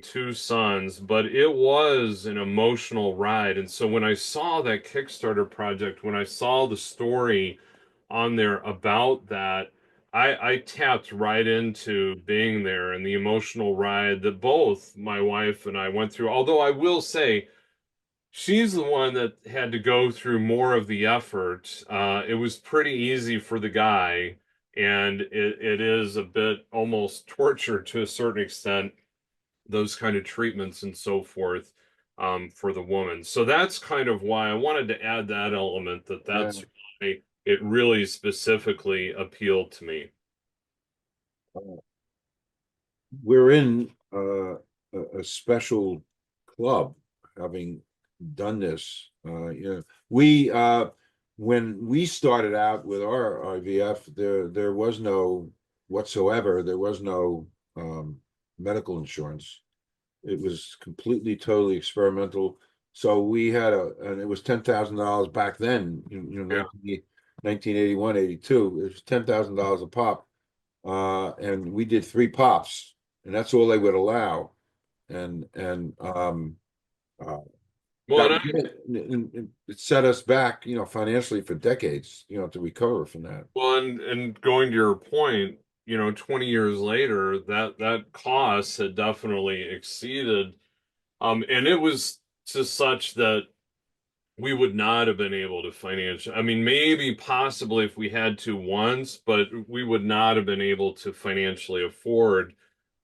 two sons, but it was an emotional ride. And so when I saw that Kickstarter project, when I saw the story on there about that, I tapped right into being there and the emotional ride that both my wife and I went through. Although I will say, she's the one that had to go through more of the effort. It was pretty easy for the guy, and it is a bit almost torture to a certain extent, those kind of treatments and so forth, for the woman. So that's kind of why I wanted to add that element, Yeah. that's why it really specifically appealed to me. Uh, we're in a special club having done this. We when we started out with our IVF, there was no whatsoever. There was no um, medical insurance. It was completely, totally experimental. So we had and it was $10,000 back then, Yeah. 1981, 82. It was $10,000 a pop. And we did 3 pops, and that's all they would allow. And uh, Well, that and was it. And it set us back, financially for decades, to recover from that. and going to your point, 20 years later, that cost had definitely exceeded, and it was to such that we would not have been able to financially, I mean, maybe possibly if we had to once, but we would not have been able to financially afford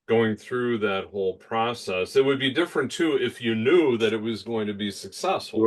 going through that whole process. It would be different too if you knew that it was going to be successful.